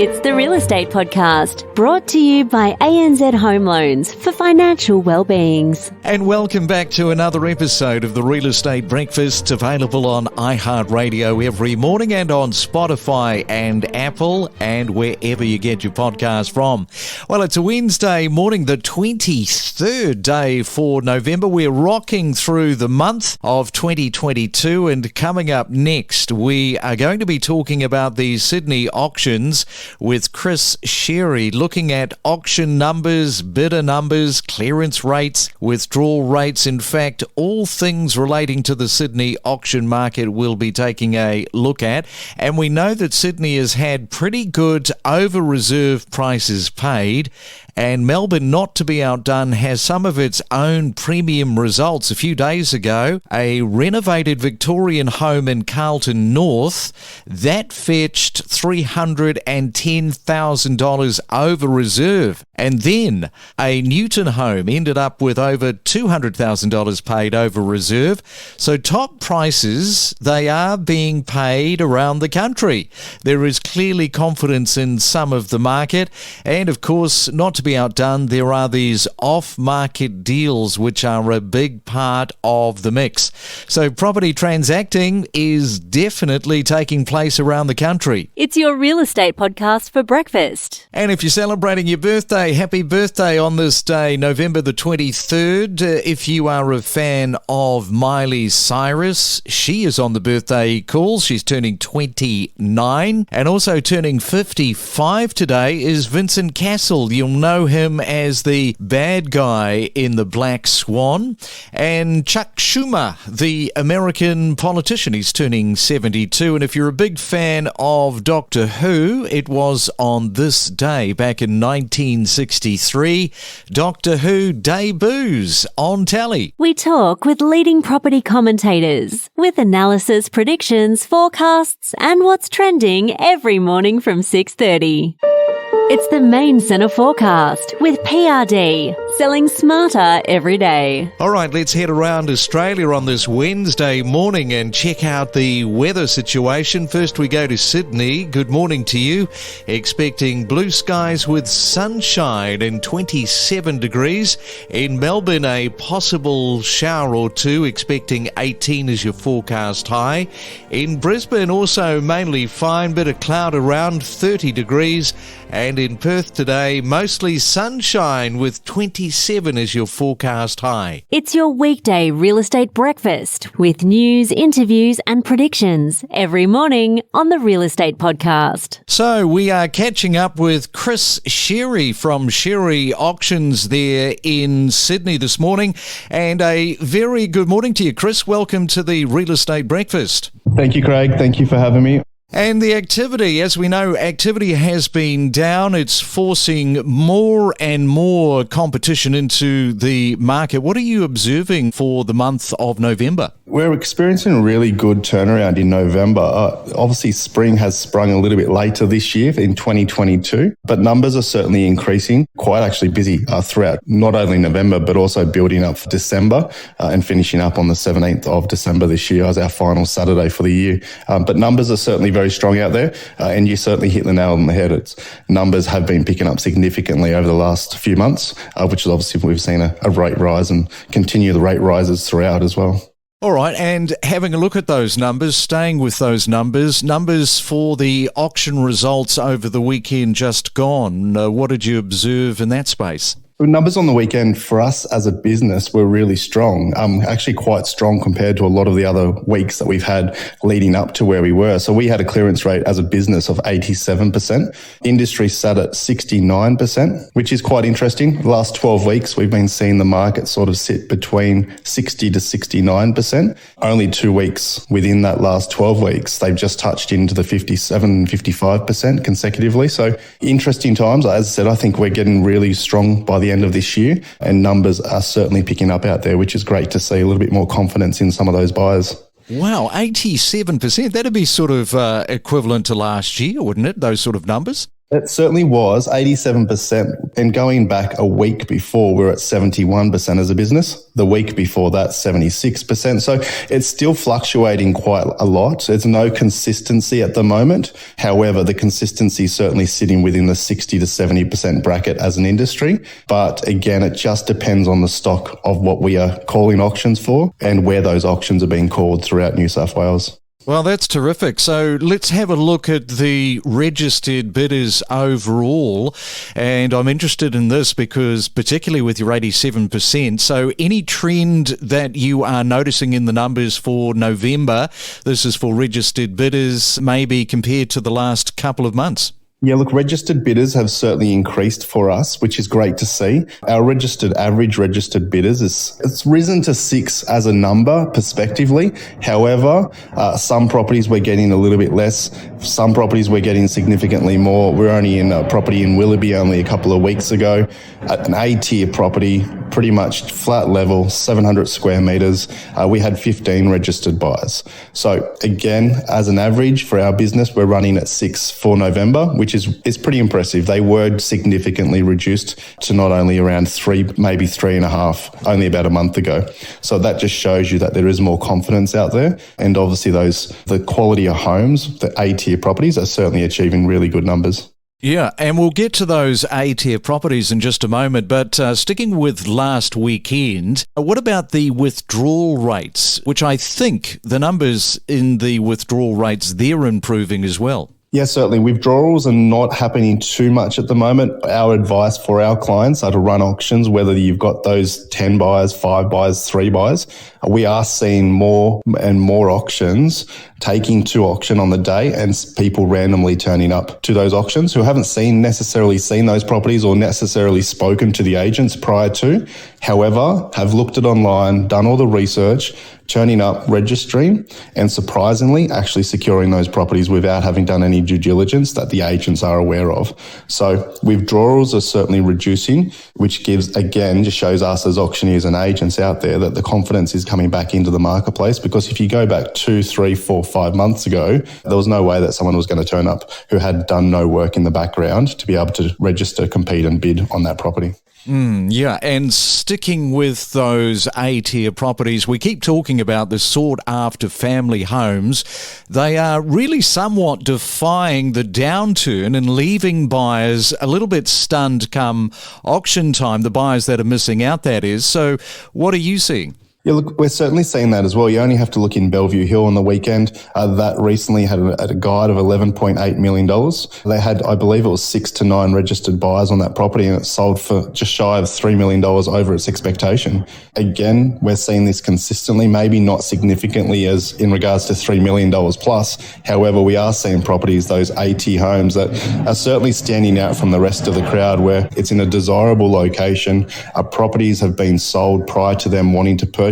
It's the Real Estate Podcast, brought to you by ANZ Home Loans for financial well-beings. And welcome back to another episode of the Real Estate Breakfast, available on iHeartRadio every morning and on Spotify and Apple and wherever you get your podcast from. Well, it's a Wednesday morning, the 23rd day for November. We're rocking through the month of 2022, and coming up next, we are going to be talking about the Sydney auctions with Chris Scerri, looking at auction numbers, bidder numbers, clearance rates, withdrawal rates. In fact, all things relating to the Sydney auction market we'll be taking a look at. And we know that Sydney has had pretty good over-reserve prices paid, and Melbourne, not to be outdone, has some of its own premium results. A few days ago, a renovated Victorian home in Carlton North, that fetched $310,000 over reserve. And then a Newton home ended up with over $200,000 paid over reserve. So top prices, they are being paid around the country. There is clearly confidence in some of the market. And of course, not to be outdone, there are these off-market deals which are a big part of the mix. So property transacting is definitely taking place around the country. It's your Real Estate Podcast for breakfast. And if you're celebrating your birthday, happy birthday on this day, November the 23rd. If you are a fan of Miley Cyrus, she is on the birthday call. She's turning 29. And also turning 55 today is Vincent Cassel. You'll know him as the bad guy in The Black Swan. And Chuck Schumer, the American politician, he's turning 72. And if you're a big fan of Doctor Who, it was on this day back in 1963, Doctor Who debuts on telly. We talk with leading property commentators with analysis, predictions, forecasts, and what's trending every morning from 6:30. It's the Main Centre Forecast with PRD, selling smarter every day. All right, let's head around Australia on this Wednesday morning and check out the weather situation. First, we go to Sydney. Good morning to you. Expecting blue skies with sunshine and 27 degrees. In Melbourne, a possible shower or two, expecting 18 as your forecast high. In Brisbane, also mainly fine, bit of cloud around, 30 degrees. And in Perth today, mostly sunshine with 27 as your forecast high. It's your weekday real estate breakfast with news, interviews and predictions every morning on the Real Estate Podcast. So we are catching up with Chris Scerri from Scerri Auctions there in Sydney this morning. And a very good morning to you, Chris. Welcome to the Real Estate Breakfast. Thank you, Craig. Thank you for having me. And the activity, as we know, activity has been down. It's forcing more and more competition into the market. What are you observing for the month of November? We're experiencing a really good turnaround in November. Obviously, spring has sprung a little bit later this year in 2022, but numbers are certainly increasing. Quite actually busy throughout not only November, but also building up for December and finishing up on the 17th of December this year as our final Saturday for the year. But numbers are certainly very strong out there, and you certainly hit the nail on the head. Numbers have been picking up significantly over the last few months, which is obviously we've seen a rate rise and continue the rate rises throughout as well. All right, and having a look at those numbers, staying with those numbers for the auction results over the weekend just gone, what did you observe in that space? Numbers on the weekend for us as a business were really strong, actually quite strong compared to a lot of the other weeks that we've had leading up to where we were. So we had a clearance rate as a business of 87%. Industry sat at 69%, which is quite interesting. The last 12 weeks, we've been seeing the market sort of sit between 60 to 69%. Only 2 weeks within that last 12 weeks, they've just touched into the 57, 55% consecutively. So interesting times. As I said, I think we're getting really strong by the end of this year, and numbers are certainly picking up out there, which is great to see a little bit more confidence in some of those buyers. Wow, 87%. That'd be sort of equivalent to last year, wouldn't it? Those sort of numbers? It certainly was 87%. And going back a week before, we were at 71% as a business. The week before that, 76%. So it's still fluctuating quite a lot. There's no consistency at the moment. However, the consistency is certainly sitting within the 60 to 70% bracket as an industry. But again, it just depends on the stock of what we are calling auctions for and where those auctions are being called throughout New South Wales. Well, that's terrific. So let's have a look at the registered bidders overall. And I'm interested in this because particularly with your 87%, so any trend that you are noticing in the numbers for November, this is for registered bidders, maybe compared to the last couple of months? Yeah, look, registered bidders have certainly increased for us, which is great to see. Our average registered bidders it's risen to 6 as a number prospectively. However, some properties we're getting a little bit less. Some properties we're getting significantly more. We're only in a property in Willoughby only a couple of weeks ago. An A-tier property, pretty much flat level, 700 square metres. We had 15 registered buyers. So again, as an average for our business, we're running at 6 for November, which is pretty impressive. They were significantly reduced to not only around 3, maybe 3.5, only about a month ago. So that just shows you that there is more confidence out there. And obviously the quality of homes, the A-tier properties are certainly achieving really good numbers. Yeah, and we'll get to those A-tier properties in just a moment, but sticking with last weekend, what about the withdrawal rates, which I think the numbers in the withdrawal rates, they're improving as well? Yeah, certainly. Withdrawals are not happening too much at the moment. Our advice for our clients are to run auctions, whether you've got those 10 buyers, 5 buyers, 3 buyers. We are seeing more and more auctions taking to auction on the day and people randomly turning up to those auctions who haven't necessarily seen those properties or necessarily spoken to the agents prior to. However, have looked at online, done all the research, turning up, registering, and surprisingly actually securing those properties without having done any due diligence that the agents are aware of. So withdrawals are certainly reducing, which just shows us as auctioneers and agents out there that the confidence is coming back into the marketplace, because if you go back 2, 3, 4, 5 months ago, there was no way that someone was going to turn up who had done no work in the background to be able to register, compete and bid on that property. Yeah, and sticking with those A-tier properties, we keep talking about the sought-after family homes. They are really somewhat defying the downturn and leaving buyers a little bit stunned come auction time, the buyers that are missing out, that is. So what are you seeing? Yeah, look, we're certainly seeing that as well. You only have to look in Bellevue Hill on the weekend. That recently had a guide of $11.8 million. They had, I believe it was 6 to 9 registered buyers on that property, and it sold for just shy of $3 million over its expectation. Again, we're seeing this consistently, maybe not significantly as in regards to $3 million plus. However, we are seeing properties, those AT homes, that are certainly standing out from the rest of the crowd, where it's in a desirable location. Properties have been sold prior to them wanting to purchase,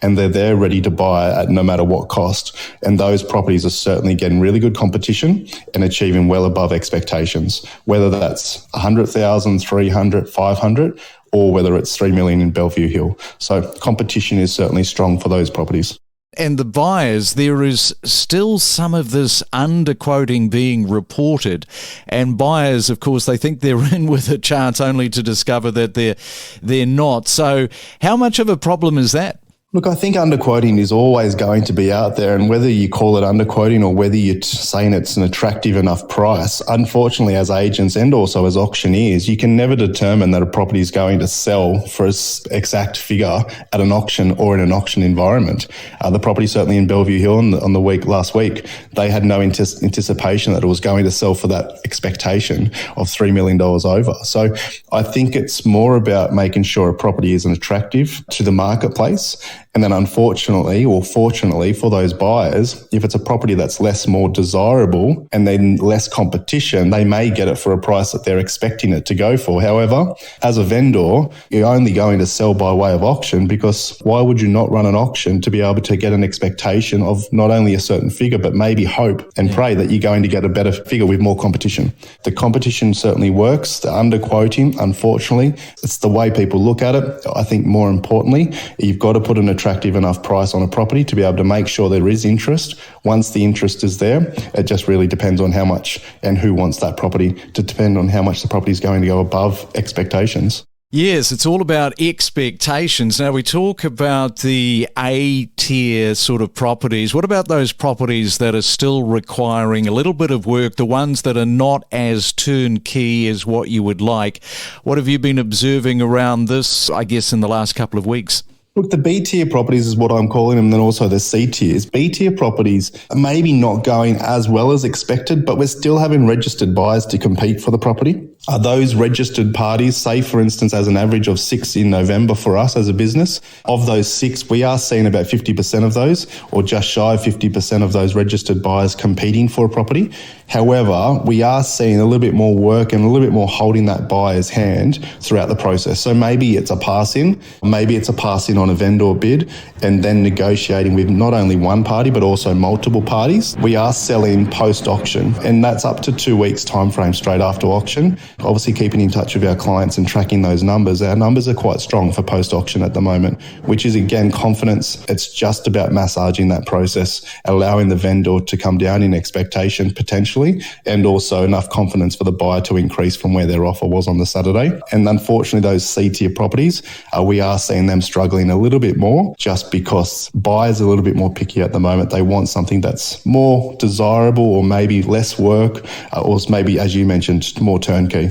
and they're there ready to buy at no matter what cost. And those properties are certainly getting really good competition and achieving well above expectations, whether that's 100,000, 300, 500, or whether it's 3 million in Bellevue Hill. So competition is certainly strong for those properties. And the buyers, there is still some of this underquoting being reported. And buyers, of course, they think they're in with a chance only to discover that they're not. So how much of a problem is that? Look, I think underquoting is always going to be out there, and whether you call it underquoting or whether you're saying it's an attractive enough price, unfortunately, as agents and also as auctioneers, you can never determine that a property is going to sell for an exact figure at an auction or in an auction environment. The property certainly in Bellevue Hill on the last week, they had no anticipation that it was going to sell for that expectation of $3 million over. So I think it's more about making sure a property is attractive to the marketplace. And then unfortunately or fortunately for those buyers, if it's a property that's more desirable and then less competition, they may get it for a price that they're expecting it to go for. However, as a vendor, you're only going to sell by way of auction, because why would you not run an auction to be able to get an expectation of not only a certain figure, but maybe hope and pray that you're going to get a better figure with more competition? The competition certainly works. The underquoting, unfortunately, it's the way people look at it. I think more importantly, you've got to put an attractive enough price on a property to be able to make sure there is interest. Once the interest is there, it just really depends on how much and who wants that property to depend on how much the property is going to go above expectations. Yes, it's all about expectations. Now, we talk about the A-tier sort of properties. What about those properties that are still requiring a little bit of work, the ones that are not as turnkey as what you would like? What have you been observing around this, I guess, in the last couple of weeks? Look, the B-tier properties is what I'm calling them, and then also the C-tiers. B-tier properties are maybe not going as well as expected, but we're still having registered buyers to compete for the property. Are those registered parties, say for instance as an average of 6 in November for us as a business, of those 6 we are seeing about 50% of those, or just shy of 50% of those registered buyers competing for a property. However, we are seeing a little bit more work and a little bit more holding that buyer's hand throughout the process. So maybe it's a pass-in, maybe it's a pass-in on a vendor bid, and then negotiating with not only one party but also multiple parties. We are selling post-auction, and that's up to 2 weeks time frame straight after auction. Obviously keeping in touch with our clients and tracking those numbers. Our numbers are quite strong for post-auction at the moment, which is again confidence. It's just about massaging that process, allowing the vendor to come down in expectation potentially, and also enough confidence for the buyer to increase from where their offer was on the Saturday. And unfortunately those C-tier properties, we are seeing them struggling a little bit more just because buyers are a little bit more picky at the moment. They want something that's more desirable or maybe less work, or maybe, as you mentioned, more turnkey.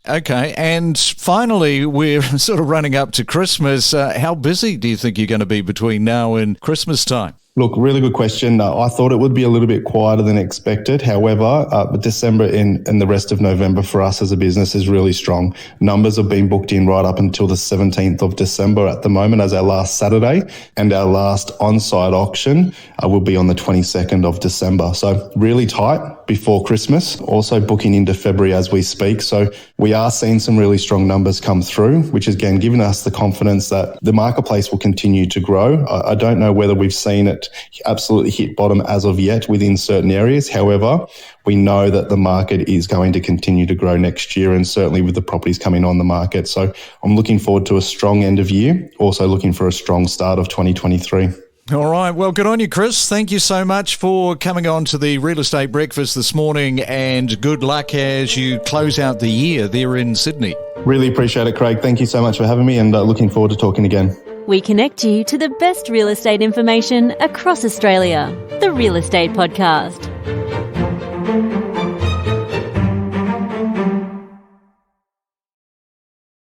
Okay, and finally, we're sort of running up to Christmas. How busy do you think you're going to be between now and Christmas time? Look, really good question. I thought it would be a little bit quieter than expected. However, December and the rest of November for us as a business is really strong. Numbers have been booked in right up until the 17th of December at the moment as our last Saturday, and our last on-site auction will be on the 22nd of December. So really tight before Christmas, also booking into February as we speak. So we are seeing some really strong numbers come through, which is again giving us the confidence that the marketplace will continue to grow. I don't know whether we've seen it absolutely hit bottom as of yet within certain areas. However, we know that the market is going to continue to grow next year, and certainly with the properties coming on the market. So I'm looking forward to a strong end of year, also looking for a strong start of 2023. All right. Well, good on you, Chris. Thank you so much for coming on to the Real Estate Breakfast this morning, and good luck as you close out the year there in Sydney. Really appreciate it, Craig. Thank you so much for having me, and looking forward to talking again. We connect you to the best real estate information across Australia. The Real Estate Podcast.